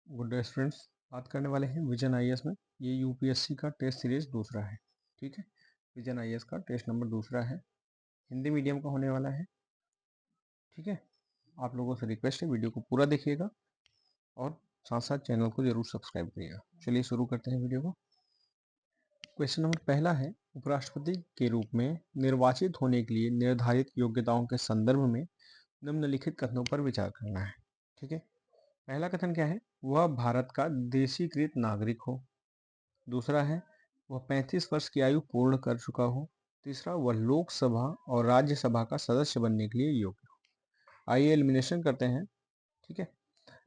Good day students. बात करने वाले हैं विजन आईएएस में। ये यूपीएससी का टेस्ट सीरीज दूसरा है। ठीक है, विजन आईएएस का टेस्ट नंबर दूसरा है, हिंदी मीडियम का होने वाला है। ठीक है, आप लोगों से रिक्वेस्ट है वीडियो को पूरा देखिएगा और साथ साथ चैनल को जरूर सब्सक्राइब करिएगा। चलिए शुरू करते हैं वीडियो को। क्वेश्चन नंबर पहला है, उपराष्ट्रपति के रूप में निर्वाचित होने के लिए निर्धारित योग्यताओं के संदर्भ में निम्नलिखित कथनों पर विचार करना है। ठीक है, पहला कथन क्या है? वह भारत का देशीकृत नागरिक हो। दूसरा है, वह 35 वर्ष की आयु पूर्ण कर चुका हो। तीसरा, वह लोकसभा और राज्यसभा का सदस्य बनने के लिए योग्य हो। आइए एलिमिनेशन करते हैं। ठीक है,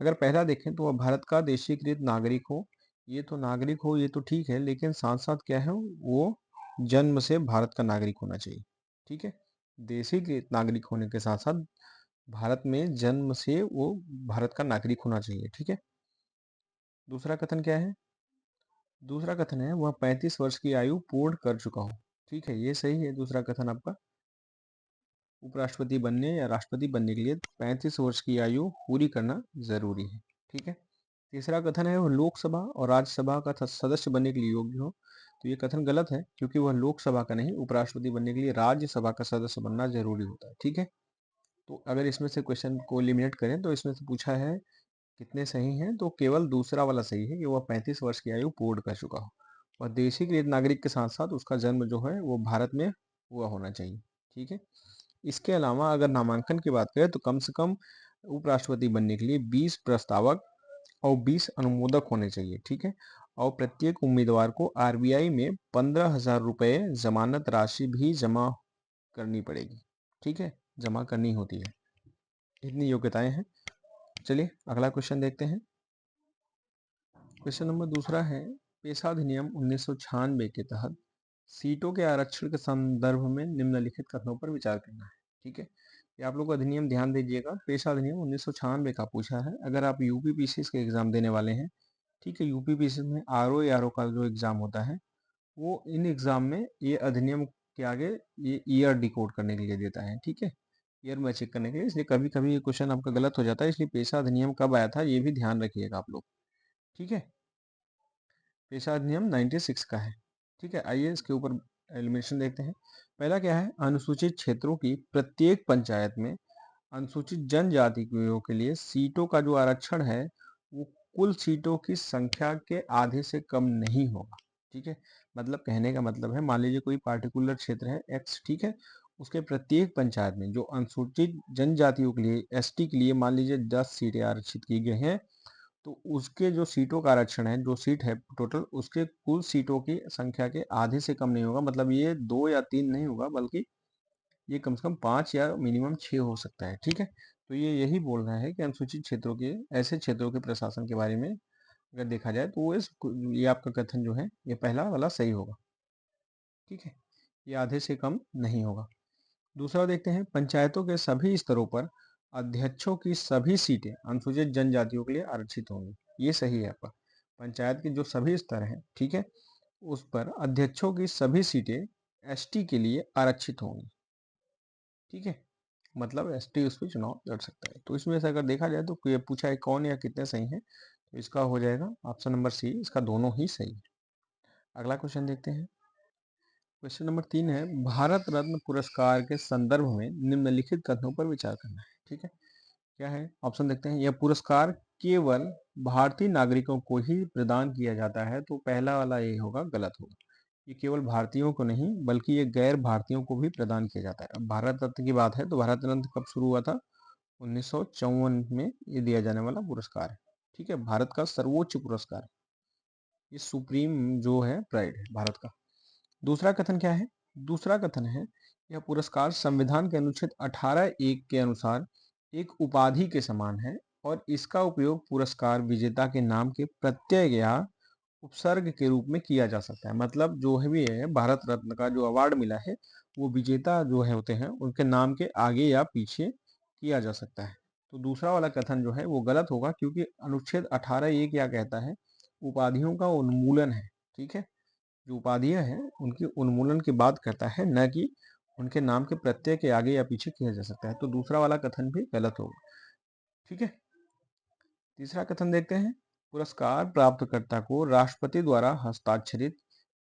अगर पहला देखें तो वह भारत का देशीकृत नागरिक हो। ये तो नागरिक हो, ये तो ठीक है, लेकिन साथ साथ क्या है, वो जन्म से भारत का नागरिक होना चाहिए। ठीक है, देशीकृत नागरिक होने के साथ साथ भारत में जन्म से वो भारत का नागरिक होना चाहिए। ठीक है, दूसरा कथन क्या है? दूसरा कथन है, वह 35 वर्ष की आयु पूर्ण कर चुका हो। ठीक है, ये सही है दूसरा कथन आपका। उपराष्ट्रपति बनने या राष्ट्रपति बनने के लिए 35 वर्ष की आयु पूरी करना जरूरी है। ठीक है, तीसरा कथन है, वह लोकसभा और राज्यसभा का सदस्य बनने के लिए योग्य हो। तो ये कथन गलत है, क्योंकि वह लोकसभा का नहीं, उपराष्ट्रपति बनने के लिए राज्यसभा का सदस्य बनना जरूरी होता है। ठीक है, तो अगर इसमें से क्वेश्चन को एलिमिनेट करें तो इसमें से पूछा है कितने सही हैं, तो केवल दूसरा वाला सही है कि वह 35 वर्ष की आयु पूर्ण कर चुका हो और देशीकृत नागरिक के साथ साथ उसका जन्म जो है वो भारत में हुआ होना चाहिए। ठीक है, इसके अलावा अगर नामांकन की बात करें तो कम से कम उपराष्ट्रपति बनने के लिए 20 प्रस्तावक और 20 अनुमोदक होने चाहिए। ठीक है, और प्रत्येक उम्मीदवार को आरबीआई में 15,000 रुपये जमानत राशि भी जमा करनी पड़ेगी। ठीक है, जमा करनी होती है। इतनी योग्यताएं हैं। चलिए अगला क्वेश्चन देखते हैं। क्वेश्चन नंबर दूसरा है, पेशा अधिनियम 1996 के तहत सीटों के आरक्षण के संदर्भ में निम्नलिखित कथनों पर विचार करना है। ठीक है, ये आप लोग अधिनियम ध्यान दीजिएगा। पेशा अधिनियम 1996 का पूछा है। अगर आप यूपी पीसीएस के एग्जाम देने वाले हैं, ठीक है, यूपी पीसीएस में आरओ का जो एग्जाम होता है वो इन एग्जाम में ये अधिनियम के आगे ये ईयर डिकोड करने के लिए देता है। ठीक है, ईयर में चेक करने के लिए, इसलिए कभी कभी ये क्वेश्चन आपका गलत हो जाता है, इसलिए पेशा अधिनियम कब आया था ये भी ध्यान रखिएगा आप लोग। ठीक है, पेशा अधिनियम 96 का है। ठीक है, आइए इसके ऊपर एलिमिनेशन देखते हैं। पहला क्या है, अनुसूचित क्षेत्रों की प्रत्येक पंचायत में अनुसूचित जनजातियों के लिए सीटों का जो आरक्षण है वो कुल सीटों की संख्या के आधे से कम नहीं होगा। ठीक है, मतलब कहने का मतलब है, मान लीजिए कोई पार्टिकुलर क्षेत्र है एक्स, ठीक है, उसके प्रत्येक पंचायत में जो अनुसूचित जनजातियों के लिए एसटी के लिए मान लीजिए 10 सीटें आरक्षित की गई हैं, तो उसके जो सीटों का आरक्षण है, जो सीट है टोटल, उसके कुल सीटों की संख्या के आधे से कम नहीं होगा। मतलब ये 2 या 3 नहीं होगा, बल्कि ये कम से कम 5 या मिनिमम 6 हो सकता है। ठीक है, तो ये यही बोल रहा है कि अनुसूचित क्षेत्रों के, ऐसे क्षेत्रों के प्रशासन के बारे में अगर देखा जाए तो वो ये आपका कथन जो है ये पहला वाला सही होगा। ठीक है, ये आधे से कम नहीं होगा। दूसरा देखते हैं, पंचायतों के सभी स्तरों पर अध्यक्षों की सभी सीटें अनुसूचित जनजातियों के लिए आरक्षित होंगी। ये सही है आपका। पंचायत के जो सभी स्तर हैं, ठीक है, उस पर अध्यक्षों की सभी सीटें एसटी के लिए आरक्षित होंगी। ठीक है, मतलब एसटी उस पर चुनाव लड़ सकता है। तो इसमें से अगर देखा जाए तो ये पूछा है कौन या कितने सही हैं, तो इसका हो जाएगा ऑप्शन नंबर सी, इसका दोनों ही सही है। अगला क्वेश्चन देखते हैं। क्वेश्चन नंबर 3 है, भारत रत्न पुरस्कार के संदर्भ में निम्नलिखित कथनों पर विचार करना है। ठीक है, क्या है ऑप्शन देखते हैं। यह पुरस्कार केवल भारतीय नागरिकों को ही प्रदान किया जाता है, तो पहला वाला ये होगा, गलत होगा। ये केवल भारतीयों को नहीं बल्कि ये गैर भारतीयों को भी प्रदान किया जाता है। अब भारत रत्न की बात है तो भारत रत्न कब शुरू हुआ था? 1954 में ये दिया जाने वाला पुरस्कार है। ठीक है, भारत का सर्वोच्च पुरस्कार, ये सुप्रीम जो है प्राइड है भारत का। दूसरा कथन क्या है? दूसरा कथन है, यह पुरस्कार संविधान के अनुच्छेद 18(1) के अनुसार एक उपाधि के समान है और इसका उपयोग पुरस्कार विजेता के नाम के प्रत्यय या उपसर्ग के रूप में किया जा सकता है। मतलब जो है भी है, भारत रत्न का जो अवार्ड मिला है वो विजेता जो है होते हैं उनके नाम के आगे या पीछे किया जा सकता है। तो दूसरा वाला कथन जो है वो गलत होगा, क्योंकि अनुच्छेद 18(a) क्या कहता है? उपाधियों का उन्मूलन है। ठीक है, जो उपाधियां हैं उनकी उन्मूलन की बात करता है, न कि उनके नाम के प्रत्यय के आगे या पीछे किया जा सकता है। तो दूसरा वाला कथन भी गलत होगा। ठीक है, तीसरा कथन देखते हैं। पुरस्कार प्राप्तकर्ता को राष्ट्रपति द्वारा हस्ताक्षरित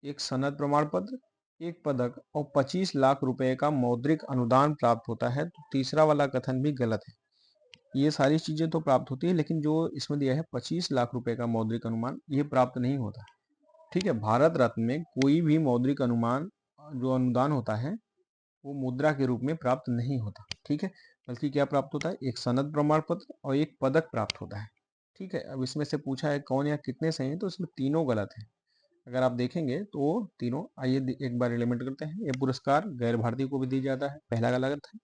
एक सनद प्रमाण पत्र, एक पदक और 25 लाख रुपए का मौद्रिक अनुदान प्राप्त होता है। तो तीसरा वाला कथन भी गलत है। ये सारी चीजें तो प्राप्त होती है, लेकिन जो इसमें दिया है 25 लाख रुपए का मौद्रिक अनुमान, ये प्राप्त नहीं होता। ठीक है, भारत रत्न में कोई भी मौद्रिक अनुमान जो अनुदान होता है वो मुद्रा के रूप में प्राप्त नहीं होता। ठीक है, बल्कि क्या प्राप्त होता है, एक सनद प्रमाण पत्र और एक पदक प्राप्त होता है। ठीक है, अब इसमें से पूछा है कौन या कितने सही है, तो इसमें तीनों गलत है। अगर आप देखेंगे तो तीनों, आइए एक बार एलिमेंट करते हैं। ये पुरस्कार गैर भारतीय को भी दिया जाता है, पहला गलत है।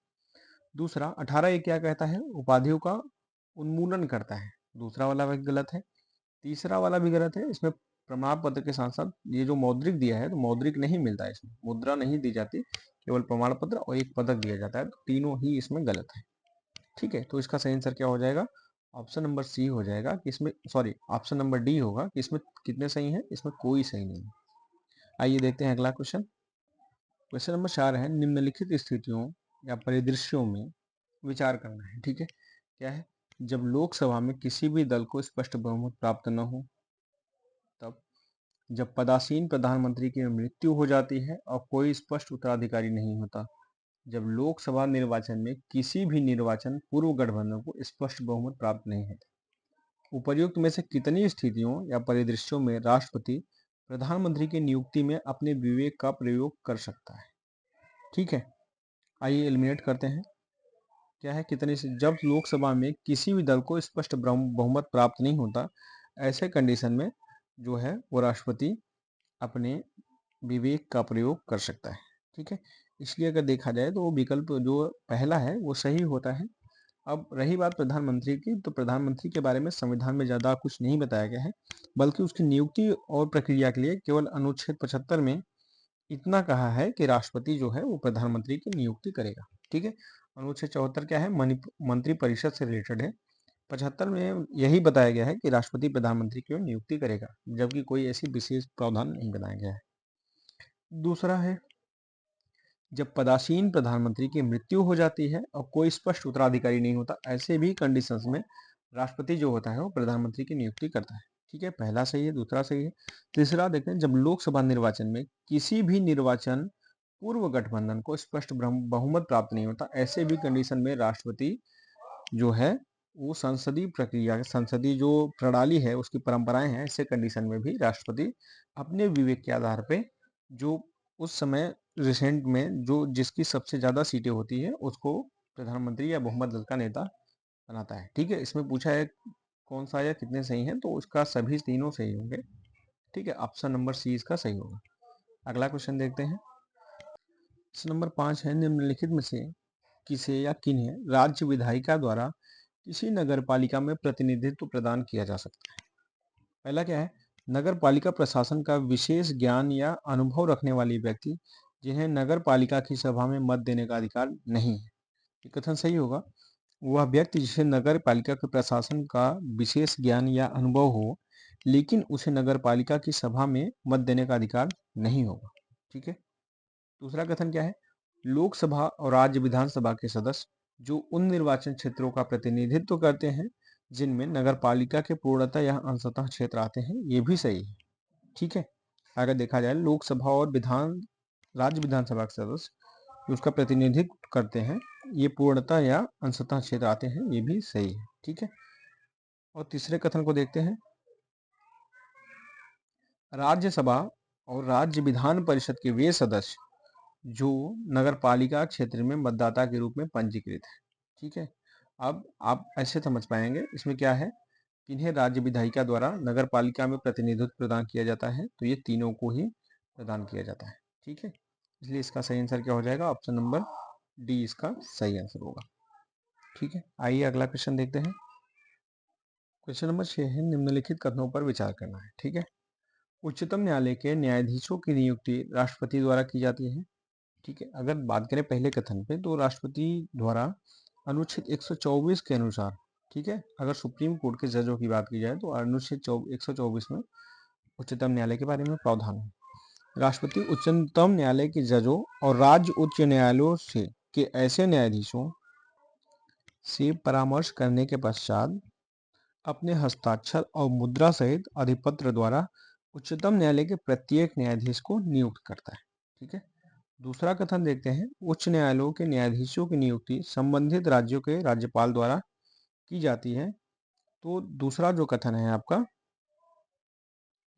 दूसरा 18 ये क्या कहता है, उपाधियों का उन्मूलन करता है, दूसरा वाला भी गलत है। तीसरा वाला भी गलत है, इसमें प्रमाण पत्र के साथ साथ ये जो मौद्रिक दिया है, तो मौद्रिक नहीं मिलता है, इसमें मुद्रा नहीं दी जाती, केवल प्रमाण पत्र और एक पदक दिया जाता है। तो तीनों ही इसमें गलत है। ठीक है, तो इसका सही आंसर क्या हो जाएगा, ऑप्शन नंबर सी हो जाएगा कि इसमें, सॉरी ऑप्शन नंबर डी होगा कि इसमें कितने सही हैं, इसमें कोई सही नहीं है। आइए देखते हैं अगला क्वेश्चन। क्वेश्चन नंबर 4 है, निम्नलिखित स्थितियों या परिदृश्यों में विचार करना है। ठीक है, क्या है, जब लोकसभा में किसी भी दल को स्पष्ट बहुमत प्राप्त न हो, तब जब पदासीन प्रधानमंत्री की मृत्यु हो जाती है और कोई स्पष्ट उत्तराधिकारी नहीं होता, जब लोकसभा निर्वाचन में किसी भी निर्वाचन पूर्व गठबंधन को स्पष्ट बहुमत प्राप्त नहीं होता। उपर्युक्त में से कितनी स्थितियों या परिदृश्यों में राष्ट्रपति प्रधानमंत्री की नियुक्ति में अपने विवेक का प्रयोग कर सकता है। ठीक है, आइए एलिमिनेट करते हैं। क्या है, कितनी से, जब लोकसभा में किसी भी दल को स्पष्ट बहुमत प्राप्त नहीं होता, ऐसे कंडीशन में जो है वो राष्ट्रपति अपने विवेक का प्रयोग कर सकता है। ठीक है, इसलिए अगर देखा जाए तो वो विकल्प जो पहला है वो सही होता है। अब रही बात प्रधानमंत्री की, तो प्रधानमंत्री के बारे में संविधान में ज़्यादा कुछ नहीं बताया गया है, बल्कि उसकी नियुक्ति और प्रक्रिया के लिए केवल अनुच्छेद 75 में इतना कहा है कि राष्ट्रपति जो है वो प्रधानमंत्री की नियुक्ति करेगा। ठीक है, अनुच्छेद 74 क्या है, मंत्री परिषद से रिलेटेड है। 75 में यही बताया गया है कि राष्ट्रपति प्रधानमंत्री की नियुक्ति करेगा, जबकि कोई ऐसी विशेष प्रावधान नहीं बनाया गया है। दूसरा है, जब पदासीन प्रधानमंत्री की मृत्यु हो जाती है और कोई स्पष्ट उत्तराधिकारी नहीं होता, ऐसे भी कंडीशंस में राष्ट्रपति जो होता है वो प्रधानमंत्री की नियुक्ति करता है। ठीक है, पहला सही है, दूसरा सही है। तीसरा देखें, जब लोकसभा निर्वाचन में किसी भी निर्वाचन पूर्व गठबंधन को स्पष्ट बहुमत प्राप्त नहीं होता, ऐसे भी कंडीशन में राष्ट्रपति जो है वो संसदीय प्रक्रिया, संसदीय जो प्रणाली है उसकी परंपराएं हैं, ऐसे कंडीशन में भी राष्ट्रपति अपने विवेक के आधार पे जो उस समय रिसेंट में जो जिसकी सबसे ज्यादा सीटें होती है उसको प्रधानमंत्री या बहुमत दल का नेता बनाता है। ठीक है, इसमें पूछा है कौन सा या कितने सही हैं, तो उसका सभी तीनों सही होंगे। ठीक है, ऑप्शन नंबर सी इसका सही होगा। अगला क्वेश्चन देखते हैं। क्वेश्चन नंबर 5 है, निम्नलिखित में से किसे या किन्हें राज्य विधायिका द्वारा किसी नगर पालिका में प्रतिनिधित्व प्रदान किया जा सकता है। पहला क्या है, नगर पालिका प्रशासन का विशेष ज्ञान या अनुभव रखने वाली व्यक्ति जिन्हें नगर पालिका की सभा में मत देने का अधिकार नहीं है। ये कथन सही होगा। वह व्यक्ति जिसे नगर पालिका के प्रशासन का विशेष ज्ञान या अनुभव हो, लेकिन उसे नगर पालिका की सभा में मत देने का अधिकार नहीं होगा। ठीक है, दूसरा कथन क्या है, लोकसभा और राज्य विधानसभा के सदस्य जो उन निर्वाचन क्षेत्रों का प्रतिनिधित्व करते हैं जिनमें नगर पालिका के पूर्णतः या अंशतः क्षेत्र आते हैं, ये भी सही है। ठीक है, अगर देखा जाए लोकसभा और राज्य विधानसभा के सदस्य जो उसका प्रतिनिधित्व करते हैं ये पूर्णतः या अंशतः क्षेत्र आते हैं, ये भी सही है। ठीक है, और तीसरे कथन को देखते हैं, राज्यसभा और राज्य विधान परिषद के वे सदस्य जो नगर पालिका क्षेत्र में मतदाता के रूप में पंजीकृत है। ठीक है, अब आप ऐसे समझ पाएंगे इसमें क्या है, इन्हें राज्य विधायिका द्वारा नगर पालिका में प्रतिनिधित्व प्रदान किया जाता है, तो ये तीनों को ही प्रदान किया जाता है। ठीक है, इसलिए इसका सही आंसर क्या हो जाएगा, ऑप्शन नंबर डी इसका सही आंसर होगा। ठीक है, आइए अगला क्वेश्चन देखते हैं। क्वेश्चन नंबर 6 है, निम्नलिखित कथनों पर विचार करना है। ठीक है, उच्चतम न्यायालय के न्यायाधीशों की नियुक्ति राष्ट्रपति द्वारा की जाती है। ठीक है, अगर बात करें पहले कथन पे, तो राष्ट्रपति द्वारा अनुच्छेद 124 के अनुसार, ठीक है, अगर सुप्रीम कोर्ट के जजों की बात की जाए तो अनुच्छेद 124 में उच्चतम न्यायालय के बारे में प्रावधान है। राष्ट्रपति उच्चतम न्यायालय के जजों और राज्य उच्च न्यायालयों से के ऐसे न्यायाधीशों से परामर्श करने के पश्चात अपने हस्ताक्षर और मुद्रा सहित अधिपत्र द्वारा उच्चतम न्यायालय के प्रत्येक न्यायाधीश को नियुक्त करता है। ठीक है, दूसरा कथन देखते हैं, उच्च न्यायालयों के न्यायाधीशों की नियुक्ति संबंधित राज्यों के राज्यपाल द्वारा की जाती है। तो दूसरा जो कथन है आपका,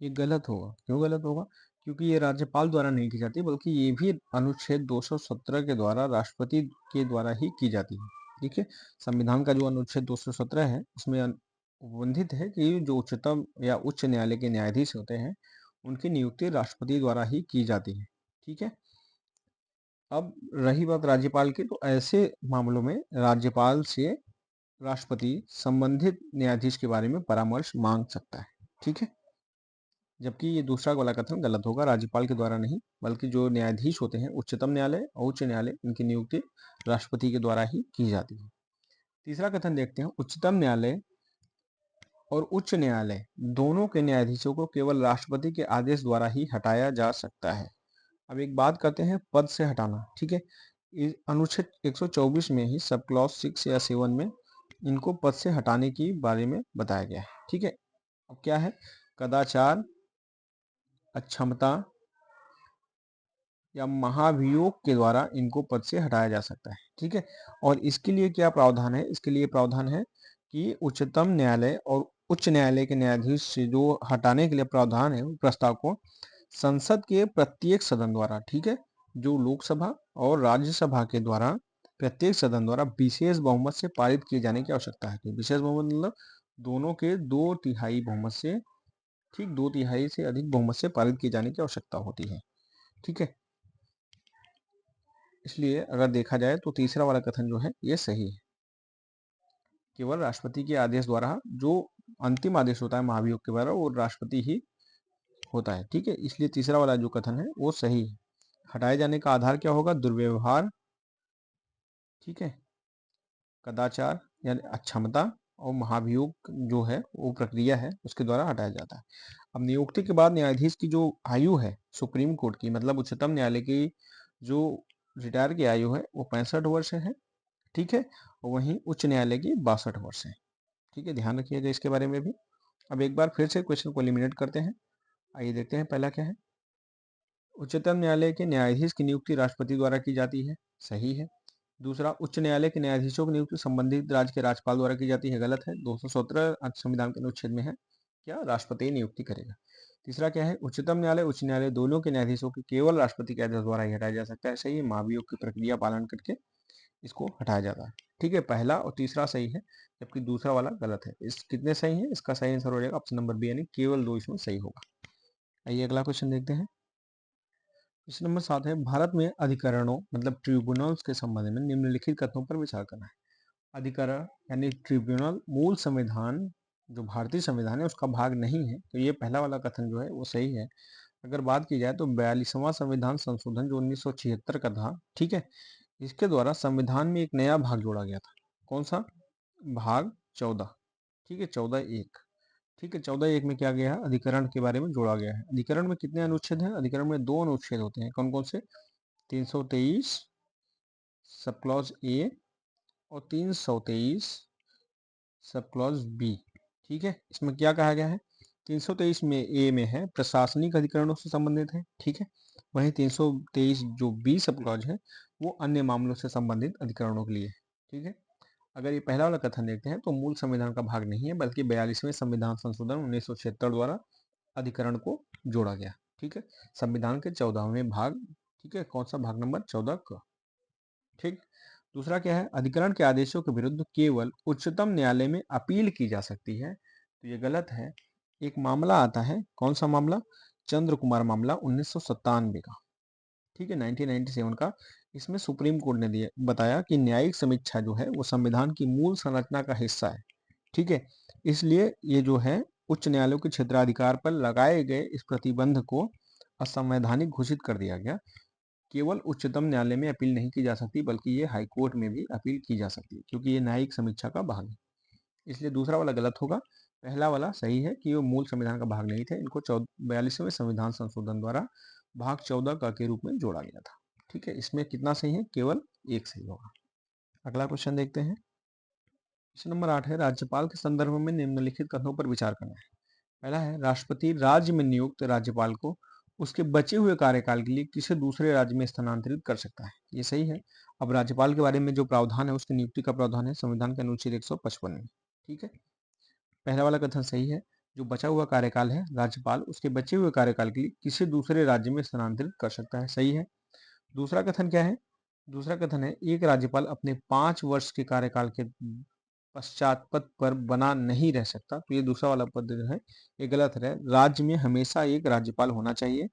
ये गलत होगा। क्यों गलत होगा? क्योंकि ये राज्यपाल द्वारा नहीं की जाती, बल्कि ये भी अनुच्छेद 217 के द्वारा राष्ट्रपति के द्वारा ही की जाती है। ठीक है, संविधान का जो अनुच्छेद 217 है उसमें उपबंधित है कि जो उच्चतम या उच्च न्यायालय के न्यायाधीश होते हैं उनकी नियुक्ति राष्ट्रपति द्वारा ही की जाती है। ठीक है, अब रही बात राज्यपाल की, तो ऐसे मामलों में राज्यपाल से राष्ट्रपति संबंधित न्यायाधीश के बारे में परामर्श मांग सकता है। ठीक है, जबकि ये दूसरा वाला कथन गलत होगा, राज्यपाल के द्वारा नहीं, बल्कि जो न्यायाधीश होते हैं उच्चतम न्यायालय और उच्च न्यायालय, इनकी नियुक्ति राष्ट्रपति के द्वारा ही की जाती है। तीसरा कथन देखते हैं, उच्चतम न्यायालय और उच्च न्यायालय दोनों के न्यायाधीशों को केवल राष्ट्रपति के आदेश द्वारा ही हटाया जा सकता है। अब एक बात करते हैं पद से हटाना। ठीक है, अनुच्छेद 124 में ही सब क्लॉज 6 या 7 में इनको पद से हटाने की बारे में बताया गया है। ठीक है, अब क्या है, कदाचार, अक्षमता या महाभियोग के द्वारा इनको पद से हटाया जा सकता है। ठीक है, और इसके लिए क्या प्रावधान है? इसके लिए प्रावधान है कि उच्चतम न्यायालय और उच्च न्यायालय के न्यायाधीश से जो हटाने के लिए प्रावधान है, वो प्रस्ताव को संसद के प्रत्येक सदन द्वारा, ठीक है, जो लोकसभा और राज्यसभा के द्वारा प्रत्येक सदन द्वारा विशेष बहुमत से पारित किए जाने की आवश्यकता है। तो विशेष बहुमत मतलब दोनों के 2/3 बहुमत से, ठीक, 2/3 से अधिक बहुमत से पारित किए जाने की आवश्यकता होती है। ठीक है, इसलिए अगर देखा जाए तो तीसरा वाला कथन जो है ये सही है। केवल राष्ट्रपति के आदेश द्वारा जो अंतिम आदेश होता है महाभियोग के द्वारा, वो राष्ट्रपति ही होता है। ठीक है, इसलिए तीसरा वाला जो कथन है वो सही है। हटाए जाने का आधार क्या होगा? दुर्व्यवहार, ठीक है, कदाचार यानी अक्षमता, और महाभियोग जो है वो प्रक्रिया है उसके द्वारा हटाया जाता है। अब नियुक्ति के बाद न्यायाधीश की जो आयु है सुप्रीम कोर्ट की, मतलब उच्चतम न्यायालय की जो रिटायर की आयु है वो 65 वर्ष है। ठीक है, और वहीं उच्च न्यायालय की 62 वर्ष है। ठीक है, ध्यान रखिएगा इसके बारे में भी। अब एक बार फिर से क्वेश्चन को एलिमिनेट करते हैं। आइए देखते हैं पहला क्या है। उच्चतम न्यायालय के न्यायाधीश की नियुक्ति राष्ट्रपति द्वारा की जाती है, सही है। दूसरा, उच्च न्यायालय के न्यायाधीशों की नियुक्ति संबंधित राज्य के राज्यपाल द्वारा की जाती है, गलत है। 217 संविधान के अनुच्छेद में है क्या? राष्ट्रपति नियुक्ति करेगा। तीसरा क्या है? उच्चतम न्यायालय उच्च न्यायालय दोनों के न्यायाधीशों की केवल राष्ट्रपति के आदेश द्वारा ही हटाया जा सकता है, सही है। महाभियोग की प्रक्रिया पालन करके इसको हटाया जाता है। ठीक है, पहला और तीसरा सही है, जबकि दूसरा वाला गलत है। इस कितने सही है? इसका सही आंसर हो जाएगा ऑप्शन नंबर बी, यानी केवल 2 इसमें सही होगा। आइए अगला क्वेश्चन देखते हैं। क्वेश्चन नंबर 7 है, भारत में अधिकरणों मतलब ट्रिब्यूनल्स के संबंध में निम्नलिखित कथनों पर विचार करना है। अधिकरण यानी ट्रिब्यूनल मूल संविधान, जो भारतीय संविधान है उसका भाग नहीं है, तो ये पहला वाला कथन जो है वो सही है। अगर बात की जाए तो 42वां संविधान संशोधन जो 1976 का था, ठीक है, इसके द्वारा संविधान में एक नया भाग जोड़ा गया था। कौन सा? भाग 14। ठीक है, 14(1). ठीक है, 14(1) में क्या गया है? अधिकरण के बारे में जोड़ा गया है। अधिकरण में कितने अनुच्छेद हैं? अधिकरण में 2 अनुच्छेद होते हैं। कौन कौन से? 323 सब क्लॉज ए और 323 सब क्लॉज बी। ठीक है, इसमें क्या कहा गया है? 323 में ए में है प्रशासनिक अधिकरणों से संबंधित है, ठीक है। वहीं 323 जो बी सब क्लॉज है वो अन्य मामलों से संबंधित अधिकरणों के लिए है। ठीक है, अगर ये पहला वाला कथन देखते हैं तो मूल संविधान का भाग नहीं है, बल्कि 42वें संविधान संशोधन 1976 द्वारा अधिकरण को जोड़ा गया। ठीक है, संविधान के 14वें भाग, ठीक है, कौन सा? भाग नंबर 14 का। ठीक, दूसरा क्या है? अधिकरण के आदेशों के विरुद्ध केवल उच्चतम न्यायालय में अपील की जा सकती है, तो ये गलत है। एक मामला आता है, कौन सा मामला? चंद्र कुमार मामला 1997 का, ठीक है, 1997 का। इसमें सुप्रीम कोर्ट ने दिया बताया कि न्यायिक समीक्षा जो है वो संविधान की मूल संरचना का हिस्सा है। ठीक है, इसलिए ये जो है उच्च न्यायालयों के क्षेत्राधिकार पर लगाए गए इस प्रतिबंध को असंवैधानिक घोषित कर दिया गया। केवल उच्चतम न्यायालय में अपील नहीं की जा सकती, बल्कि ये हाईकोर्ट में भी अपील की जा सकती है, क्योंकि ये न्यायिक समीक्षा का भाग है। इसलिए दूसरा वाला गलत होगा, पहला वाला सही है कि वो मूल संविधान का भाग नहीं थे। इनको 42वें संविधान संशोधन द्वारा भाग 14 का के रूप में जोड़ा गया था। ठीक है, इसमें कितना सही है? केवल एक सही होगा। अगला क्वेश्चन देखते हैं। क्वेश्चन नंबर 8 है, राज्यपाल के संदर्भ में निम्नलिखित कथनों पर विचार करना है। पहला है, राष्ट्रपति राज्य में नियुक्त राज्यपाल को उसके बचे हुए कार्यकाल के लिए किसी दूसरे राज्य में स्थानांतरित कर सकता है। ये सही है। अब राज्यपाल के बारे में जो प्रावधान है उसकी नियुक्ति का प्रावधान है संविधान के अनुच्छेद 155 में। ठीक है, पहला वाला कथन सही है। जो बचा हुआ कार्यकाल है, राज्यपाल उसके बचे हुए कार्यकाल के लिए किसी दूसरे राज्य में स्थानांतरित कर सकता है, सही है। दूसरा कथन क्या है? दूसरा कथन है, एक राज्यपाल अपने 5 वर्ष के कार्यकाल के पश्चात पद पर बना नहीं रह सकता। तो ये दूसरा वाला पद जो है ये गलत है। राज्य में हमेशा एक राज्यपाल होना चाहिए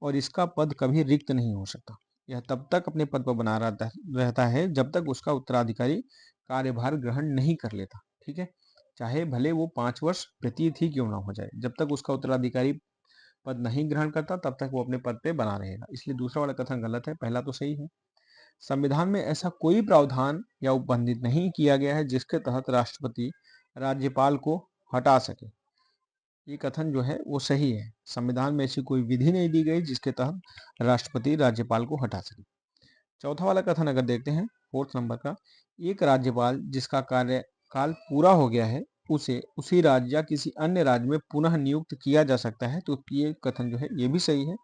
और इसका पद कभी रिक्त नहीं हो सकता। यह तब तक अपने पद पर बना रहता है जब तक उसका उत्तराधिकारी कार्यभार ग्रहण नहीं कर लेता। ठीक है, चाहे भले वो 5 वर्ष व्यतीत ही क्यों ना हो जाए, जब तक उसका उत्तराधिकारी पद नहीं ग्रहण करता तब तक वो अपने पद पे बना रहेगा। इसलिए दूसरा वाला कथन गलत है, पहला तो सही है। संविधान में ऐसा कोई प्रावधान या उपबंधित नहीं किया गया है जिसके तहत राष्ट्रपति राज्यपाल को हटा सके। ये कथन जो है वो सही है। संविधान में ऐसी कोई विधि नहीं दी गई जिसके तहत राष्ट्रपति राज्यपाल को हटा सके। चौथा वाला कथन अगर देखते हैं, फोर्थ नंबर का, एक राज्यपाल जिसका कार्यकाल पूरा हो गया है उसे उसी राज्य या किसी अन्य राज्य में पुनः नियुक्त किया जा सकता है। तो ये कथन जो है ये भी सही है।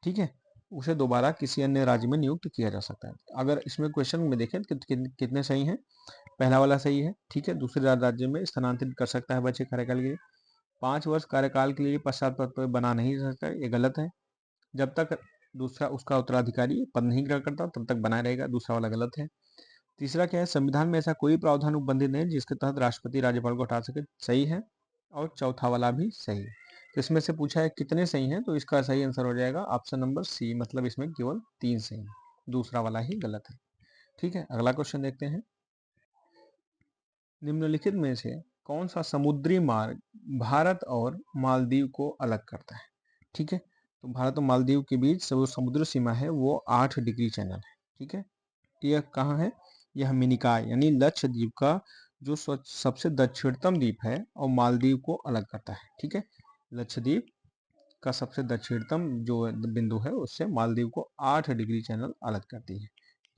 ठीक है, उसे दोबारा किसी अन्य राज्य में नियुक्त किया जा सकता है। अगर इसमें क्वेश्चन में देखें कितने सही हैं, पहला वाला सही है। ठीक है, दूसरे राज्य में स्थानांतरित कर सकता है बचे कार्यकाल के लिए। 5 वर्ष कार्यकाल के लिए पश्चात पद पर बना नहीं रह सकता, ये गलत है। जब तक दूसरा उसका उत्तराधिकारी पद नहीं ग्रहण करता तब तक बना रहेगा, दूसरा वाला गलत है। तीसरा क्या है, संविधान में ऐसा कोई प्रावधान उपबंधित नहीं जिसके तहत राष्ट्रपति राज्यपाल को हटा सके, सही है। और चौथा वाला भी सही है। तो इसमें से पूछा है कितने सही हैं, तो इसका सही आंसर हो जाएगा ऑप्शन नंबर सी, मतलब इसमें केवल 3 सही है, दूसरा वाला ही गलत है। ठीक है, अगला क्वेश्चन देखते हैं। निम्नलिखित में से कौन सा समुद्री मार्ग भारत और मालदीव को अलग करता है? ठीक है, तो भारत और मालदीव के बीच जो समुद्र सीमा है वो 8 डिग्री चैनल है। ठीक है, यह कहाँ है? यह मिनिकॉय यानी लक्षद्वीप का जो सबसे दक्षिणतम द्वीप है और मालदीव को अलग करता है। ठीक है, लक्षद्वीप का सबसे दक्षिणतम जो बिंदु है उससे मालदीव को 8 डिग्री चैनल अलग करती है।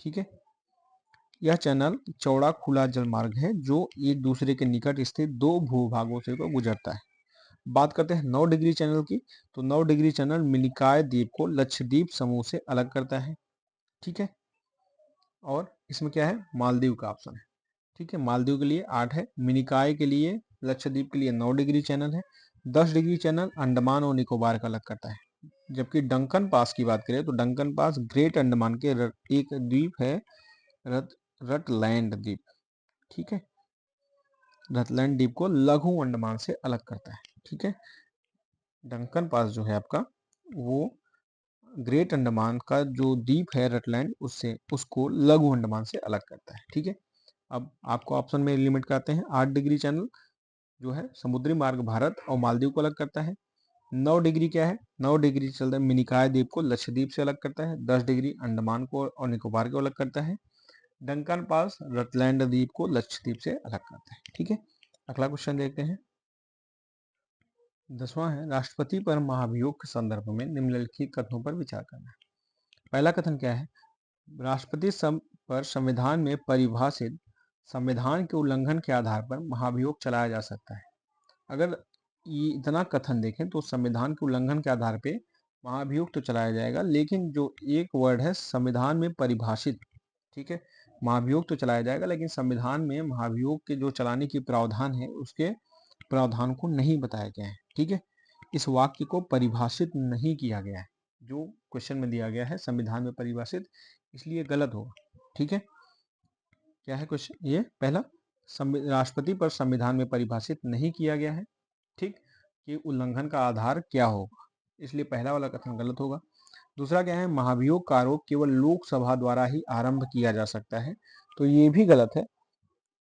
ठीक है, यह चैनल चौड़ा खुला जलमार्ग है जो एक दूसरे के निकट स्थित दो भूभागों से गुजरता है। बात करते हैं 9 डिग्री चैनल की, तो 9 डिग्री चैनल मिनिकॉय द्वीप को लक्षद्वीप समूह से अलग करता है। ठीक है, और इसमें क्या है? मालदीव का ऑप्शन है। ठीक है, मालदीव के लिए 8 है, मिनिकॉय के लिए, लक्षद्वीप के लिए 9 डिग्री चैनल है। 10 डिग्री चैनल अंडमान और निकोबार का अलग करता है। जबकि डंकन पास की बात करें तो डंकन पास ग्रेट अंडमान के एक द्वीप है, रटलैंड द्वीप। ठीक है, रतलैंड द्वीप को लघु अंडमान से अलग करता है। ठीक है, डंकन पास जो है आपका वो ग्रेट अंडमान का जो द्वीप है रटलैंड उससे उसको लघु अंडमान से अलग करता है। ठीक है, अब आपको ऑप्शन में लिमिट करते हैं। 8 डिग्री चैनल जो है समुद्री मार्ग भारत और मालदीव को अलग करता है। 9 डिग्री क्या है? 9 डिग्री चलता है मिनिकॉय द्वीप को लक्षद्वीप से अलग करता है। 10 डिग्री अंडमान को और निकोबार को अलग करता है। डंकन पास रटलैंड द्वीप को लक्षद्वीप से अलग करता है। ठीक है, अगला क्वेश्चन देखते हैं। 10वां है, राष्ट्रपति पर महाभियोग के संदर्भ में निम्नलिखित कथनों पर विचार करना है। पहला कथन क्या है? राष्ट्रपति पर संविधान में परिभाषित संविधान के उल्लंघन के आधार पर महाभियोग चलाया जा सकता है। अगर ये इतना कथन देखें तो संविधान के उल्लंघन के आधार पे महाभियोग तो चलाया जाएगा, लेकिन जो एक वर्ड है संविधान में परिभाषित, ठीक है, महाभियोग तो चलाया जाएगा लेकिन संविधान में महाभियोग के जो चलाने की प्रावधान है उसके प्रावधान को नहीं बताया गया है। ठीक है, इस वाक्य को परिभाषित नहीं किया गया है, जो क्वेश्चन में दिया गया है संविधान में परिभाषित, इसलिए गलत होगा। ठीक है, क्या है क्वेश्चन? ये पहला, राष्ट्रपति पर संविधान में परिभाषित नहीं किया गया है। ठीक, कि उल्लंघन का आधार क्या होगा, इसलिए पहला वाला कथन गलत होगा। दूसरा क्या है? महाभियोग का आरोप केवल लोकसभा द्वारा ही आरंभ किया जा सकता है, तो ये भी गलत है।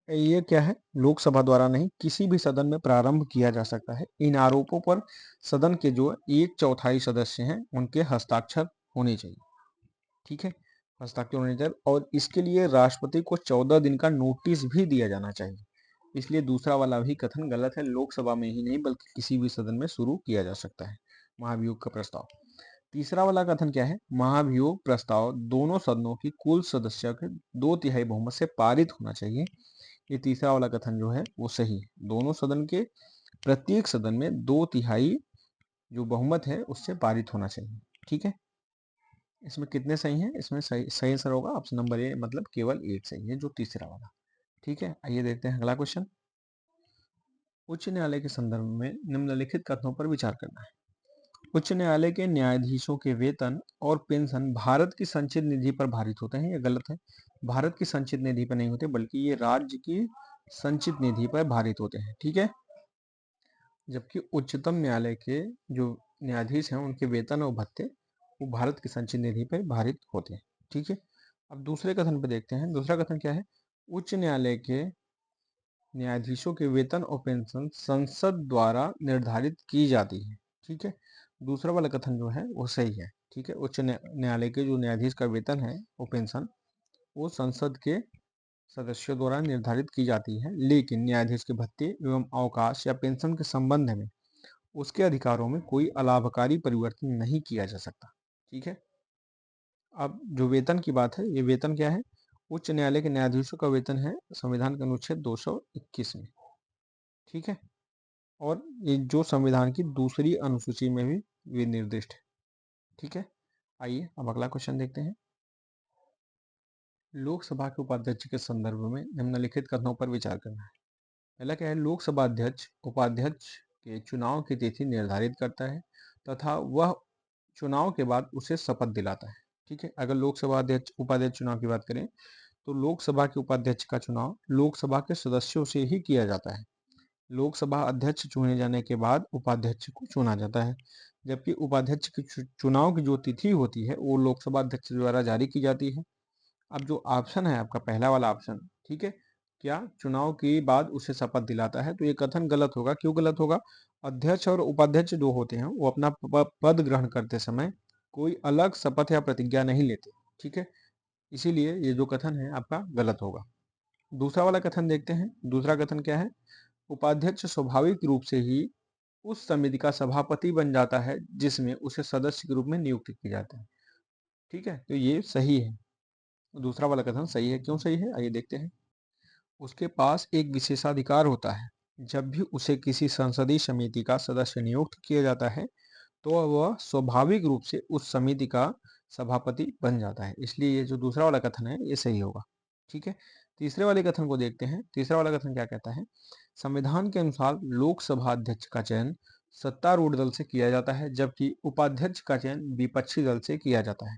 ये क्या है? लोकसभा द्वारा नहीं, किसी भी सदन में प्रारंभ किया जा सकता है। इन आरोपों पर सदन के जो 1/4 सदस्य हैं उनके हस्ताक्षर होने चाहिए। ठीक है, हस्ताक्षर होने चाहिए और इसके लिए राष्ट्रपति को 14 दिन का नोटिस भी दिया जाना चाहिए। इसलिए दूसरा वाला भी कथन गलत है। लोकसभा में ही नहीं बल्कि किसी भी सदन में शुरू किया जा सकता है महाभियोग का प्रस्ताव। तीसरा वाला कथन क्या है? महाभियोग प्रस्ताव दोनों सदनों की कुल सदस्यों के 2/3 बहुमत से पारित होना चाहिए। ये तीसरा वाला कथन जो है वो सही है। दोनों सदन के प्रत्येक सदन में 2/3 जो बहुमत है उससे पारित होना चाहिए। ठीक है, इसमें कितने सही हैं? इसमें सही सही आंसर होगा ऑप्शन नंबर ए, मतलब केवल एक सही है, जो तीसरा वाला। ठीक है, आइए देखते हैं अगला क्वेश्चन। उच्च न्यायालय के संदर्भ में निम्नलिखित कथनों पर विचार करना है। उच्च न्यायालय के न्यायाधीशों के वेतन और पेंशन भारत की संचित निधि पर भारित होते हैं। ये गलत है, भारत की संचित निधि पर नहीं होते, बल्कि ये राज्य की संचित निधि पर भारित होते हैं। ठीक है, जबकि उच्चतम न्यायालय के जो न्यायाधीश हैं उनके वेतन और भत्ते वो भारत की संचित निधि पर भारित होते हैं। ठीक है, अब दूसरे कथन पे देखते हैं। दूसरा कथन क्या है? उच्च न्यायालय के न्यायाधीशों के वेतन और पेंशन संसद द्वारा निर्धारित की जाती है। ठीक है, दूसरा वाला कथन जो है वो सही है। ठीक है, उच्च न्यायालय के जो न्यायाधीश का वेतन है और पेंशन वो संसद के सदस्यों द्वारा निर्धारित की जाती है, लेकिन न्यायाधीश के भत्ते एवं अवकाश या पेंशन के संबंध में उसके अधिकारों में कोई अलाभकारी परिवर्तन नहीं किया जा सकता। ठीक है, अब जो वेतन की बात है, ये वेतन क्या है? उच्च न्यायालय के न्यायाधीशों का वेतन है संविधान के अनुच्छेद 221 में। ठीक है, और ये जो संविधान की दूसरी अनुसूची में भी विनिर्दिष्ट है। ठीक है, आइए अब अगला क्वेश्चन देखते हैं। लोकसभा के उपाध्यक्ष के संदर्भ में निम्नलिखित कथनों पर विचार करना है। पहला क्या है? लोकसभा अध्यक्ष उपाध्यक्ष के चुनाव की तिथि निर्धारित करता है तथा वह चुनाव के बाद उसे शपथ दिलाता है। ठीक है, अगर लोकसभा अध्यक्ष उपाध्यक्ष चुनाव की बात करें तो लोकसभा के उपाध्यक्ष का चुनाव लोकसभा के सदस्यों से ही किया जाता है। लोकसभा अध्यक्ष चुने जाने के बाद उपाध्यक्ष को चुना जाता है, जबकि उपाध्यक्ष के चुनाव की जो तिथि होती है वो लोकसभा अध्यक्ष द्वारा जारी की जाती है। अब जो ऑप्शन है आपका पहला वाला ऑप्शन, ठीक है, क्या चुनाव के बाद उसे शपथ दिलाता है, तो ये कथन गलत होगा। क्यों गलत होगा? अध्यक्ष और उपाध्यक्ष जो होते हैं वो अपना पद ग्रहण करते समय कोई अलग शपथ या प्रतिज्ञा नहीं लेते। ठीक है, इसीलिए ये जो कथन है आपका गलत होगा। दूसरा वाला कथन देखते हैं। दूसरा कथन क्या है? उपाध्यक्ष स्वाभाविक रूप से ही उस समिति का सभापति बन जाता है जिसमें उसे सदस्य के रूप में नियुक्त किया जाता है। ठीक है, तो ये सही है, दूसरा वाला कथन सही है। क्यों सही है? आइए देखते हैं। उसके पास एक विशेषाधिकार होता है। जब भी उसे किसी संसदीय समिति का सदस्य नियुक्त किया जाता है तो वह स्वाभाविक रूप से उस समिति का सभापति बन जाता है, इसलिए ये जो दूसरा वाला कथन है ये सही होगा। ठीक है, तीसरे वाले कथन को देखते हैं। तीसरा वाला कथन क्या कहता है? संविधान के अनुसार लोकसभा अध्यक्ष का चयन सत्तारूढ़ दल से किया जाता है, जबकि उपाध्यक्ष का चयन विपक्षी दल से किया जाता है।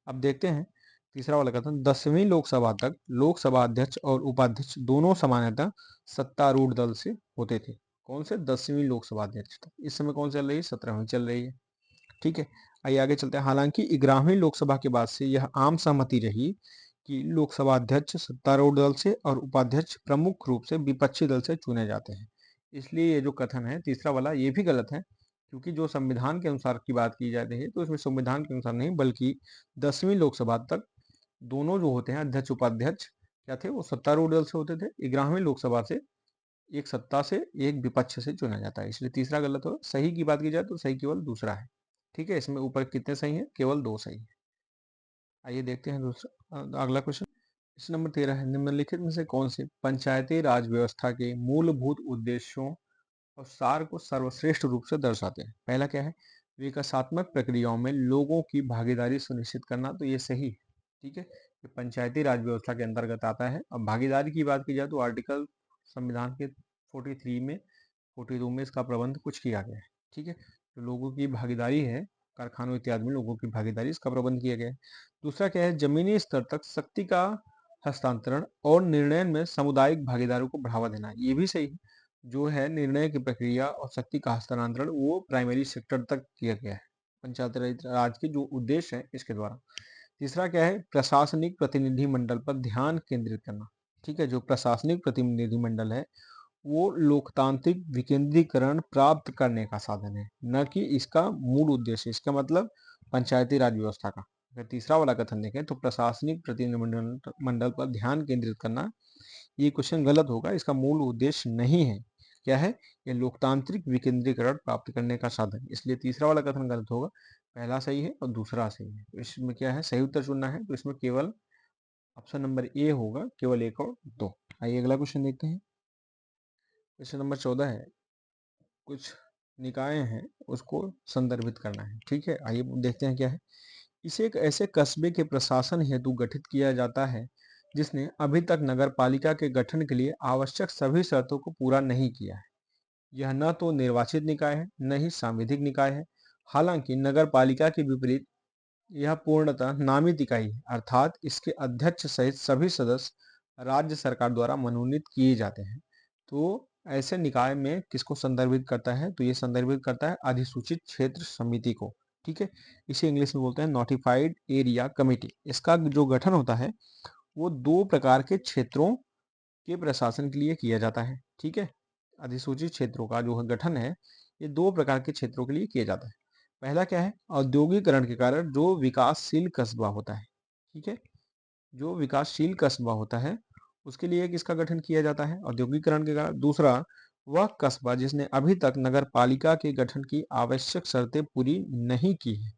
अब देखते हैं तीसरा वाला कथन। 10वीं लोकसभा तक लोकसभा अध्यक्ष और उपाध्यक्ष दोनों सामान्यतः सत्तारूढ़ दल से होते थे। कौन से? 10वीं लोकसभा अध्यक्ष तक। इस समय कौन चल रही है? 17वीं चल रही है। ठीक है, आइए आगे चलते हैं। हालांकि 11वीं लोकसभा के बाद से यह आम सहमति रही कि लोकसभा अध्यक्ष सत्तारूढ़ दल से और उपाध्यक्ष प्रमुख रूप से विपक्षी दल से चुने जाते हैं। इसलिए ये जो कथन है तीसरा वाला ये भी गलत है, क्योंकि जो संविधान के अनुसार की बात की जाती है तो इसमें संविधान के अनुसार नहीं बल्कि 10वीं लोकसभा तक दोनों जो होते हैं अध्यक्ष उपाध्यक्ष क्या थे? वो सत्तारूढ़ दल से होते थे। 11वीं लोकसभा से एक सत्ता से एक विपक्ष से चुना जाता है, इसलिए तीसरा गलत हो। सही की बात की जाए तो सही केवल दूसरा है। ठीक है, इसमें ऊपर कितने सही हैं? केवल 2 सही है। आइए देखते हैं दूसरा अगला क्वेश्चन। क्वेश्चन नंबर 13 है। निम्नलिखित में से कौन से पंचायती राज व्यवस्था के मूलभूत उद्देश्यों और सार को सर्वश्रेष्ठ रूप से दर्शाते हैं? पहला क्या है? विकासात्मक प्रक्रियाओं में लोगों की भागीदारी सुनिश्चित करना, तो ये सही है। ठीक है, ये पंचायती राज व्यवस्था के अंतर्गत आता है। अब भागीदारी की बात की जाए तो आर्टिकल संविधान के 43 में 42 में इसका प्रबंध कुछ किया गया है। ठीक है, तो लोगों की भागीदारी है, कारखानों इत्यादि में लोगों की भागीदारी, इसका प्रबंध किया गया है। दूसरा क्या है? जमीनी स्तर तक शक्ति का हस्तांतरण और निर्णय में सामुदायिक भागीदारी को बढ़ावा देना, ये भी सही है। जो है निर्णय की प्रक्रिया और शक्ति का हस्तांतरण वो प्राइमरी सेक्टर तक किया गया है पंचायती राज के जो उद्देश्य है इसके द्वारा। तीसरा क्या है? प्रशासनिक प्रतिनिधि मंडल पर ध्यान केंद्रित करना। ठीक है, जो प्रशासनिक प्रतिनिधि मंडल है वो लोकतांत्रिक विकेंद्रीकरण प्राप्त करने का साधन है, न कि इसका मूल उद्देश्य। इसका मतलब पंचायती राज व्यवस्था का अगर तीसरा वाला कथन देखें तो प्रशासनिक प्रतिनिधि मंडल पर ध्यान केंद्रित करना, ये क्वेश्चन गलत होगा। इसका मूल उद्देश्य नहीं है। क्या है? ये लोकतांत्रिक विकेंद्रीकरण प्राप्त करने का साधन, इसलिए तीसरा वाला कथन गलत होगा। पहला सही है और दूसरा सही है, तो इसमें क्या है? सही उत्तर चुनना है, तो इसमें केवल ऑप्शन नंबर ए होगा केवल 1 और 2। आइए अगला क्वेश्चन देखते हैं। क्वेश्चन नंबर 14 है, कुछ निकाय हैं उसको संदर्भित करना है। ठीक है, आइए देखते हैं क्या है। इसे एक ऐसे कस्बे के प्रशासन हेतु गठित किया जाता है जिसने अभी तक नगर पालिका के गठन के लिए आवश्यक सभी शर्तों को पूरा नहीं किया है। यह न तो निर्वाचित निकाय है, न ही सांविधिक निकाय है। हालांकि नगर पालिका के विपरीत यह पूर्णतः नामित इकाई है, अर्थात इसके अध्यक्ष सहित सभी सदस्य राज्य सरकार द्वारा मनोनीत किए जाते हैं। तो ऐसे निकाय में किसको संदर्भित करता है? तो ये संदर्भित करता है अधिसूचित क्षेत्र समिति को। ठीक है, इसे इंग्लिश में बोलते हैं नोटिफाइड एरिया कमेटी। इसका जो गठन होता है वो 2 प्रकार के क्षेत्रों के प्रशासन के लिए किया जाता है। ठीक है, अधिसूचित क्षेत्रों का जो गठन है ये 2 प्रकार के क्षेत्रों के लिए किया जाता है। पहला क्या है? औद्योगिकरण के कारण जो विकासशील कस्बा होता है। ठीक है, जो विकासशील कस्बा होता है उसके लिए किसका गठन किया जाता है? औद्योगिकरण के कारण। दूसरा, वह कस्बा जिसने अभी तक नगर पालिका के गठन की आवश्यक शर्तें पूरी नहीं की है।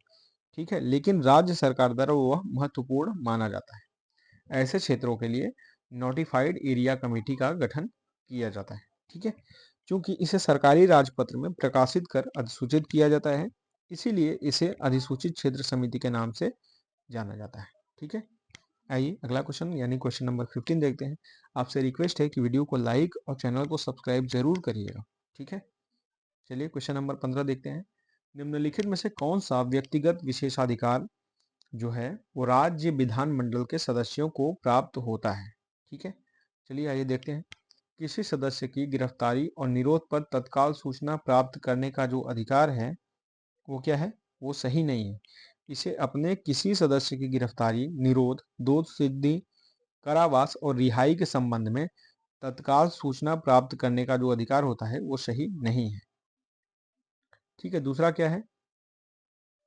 ठीक है, लेकिन राज्य सरकार द्वारा वह महत्वपूर्ण माना जाता है। ऐसे क्षेत्रों के लिए नोटिफाइड एरिया कमेटी का गठन किया जाता है। ठीक है, क्योंकि इसे सरकारी राजपत्र में प्रकाशित कर अधिसूचित किया जाता है, इसीलिए इसे अधिसूचित क्षेत्र समिति के नाम से जाना जाता है। ठीक है, आइए अगला क्वेश्चन यानी क्वेश्चन नंबर 15 देखते हैं। आपसे रिक्वेस्ट है कि वीडियो को लाइक और चैनल को सब्सक्राइब जरूर करिएगा। ठीक है, चलिए क्वेश्चन नंबर 15 देखते हैं। निम्नलिखित में से कौन सा व्यक्तिगत विशेषाधिकार जो है वो राज्य विधानमंडल के सदस्यों को प्राप्त होता है? ठीक है, चलिए आइए देखते हैं। किसी सदस्य की गिरफ्तारी और निरोध पर तत्काल सूचना प्राप्त करने का जो अधिकार है वो क्या है? वो सही नहीं है। इसे अपने किसी सदस्य की गिरफ्तारी, निरोध, दोष सिद्धि, कारावास और रिहाई के संबंध में तत्काल सूचना प्राप्त करने का जो अधिकार होता है वो सही नहीं है। ठीक है, दूसरा क्या है?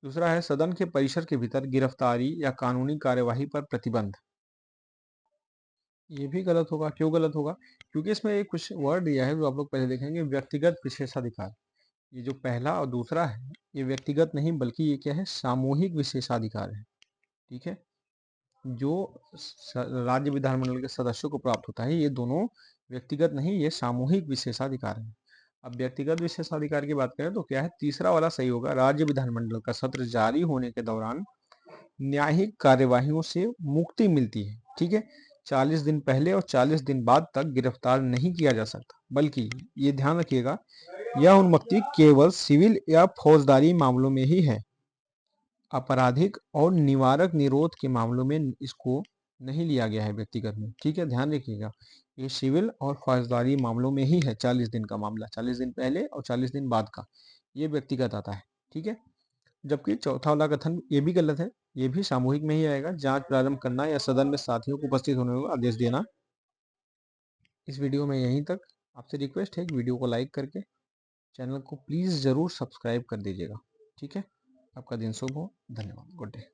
दूसरा है सदन के परिसर के भीतर गिरफ्तारी या कानूनी कार्यवाही पर प्रतिबंध। ये भी गलत होगा। क्यों गलत होगा? क्योंकि इसमें एक कुछ वर्ड दिया है जो आप लोग पहले देखेंगे, व्यक्तिगत विशेषाधिकार। ये जो पहला और दूसरा है ये व्यक्तिगत नहीं बल्कि ये क्या है? सामूहिक विशेषाधिकार है। ठीक है, जो राज्य विधानमंडल के सदस्यों को प्राप्त होता है ये दोनों व्यक्तिगत नहीं, ये सामूहिक विशेषाधिकार है। अब व्यक्तिगत विशेषाधिकार की बात करें तो क्या है? तीसरा वाला सही होगा। राज्य विधानमंडल का सत्र जारी होने के दौरान न्यायिक कार्यवाहियों से मुक्ति मिलती है। ठीक है, 40 दिन पहले और 40 दिन बाद तक गिरफ्तार नहीं किया जा सकता, बल्कि ये ध्यान रखिएगा यह उन्मुक्ति केवल सिविल या फौजदारी मामलों में ही है। आपराधिक और निवारक निरोध के मामलों में इसको नहीं लिया गया है व्यक्तिगत में। ठीक है, ध्यान रखिएगा ये सिविल और फौजदारी मामलों में ही है। 40 दिन का मामला, 40 दिन पहले और 40 दिन बाद का, ये व्यक्तिगत आता है। ठीक है, जबकि चौथा वाला कथन ये भी गलत है, ये भी सामूहिक में ही आएगा। जांच प्रारंभ करना या सदन में साथियों को उपस्थित होने का आदेश देना। इस वीडियो में यहीं तक। आपसे रिक्वेस्ट है कि वीडियो को लाइक करके चैनल को प्लीज़ ज़रूर सब्सक्राइब कर दीजिएगा। ठीक है, आपका दिन शुभ हो। धन्यवाद। Good day.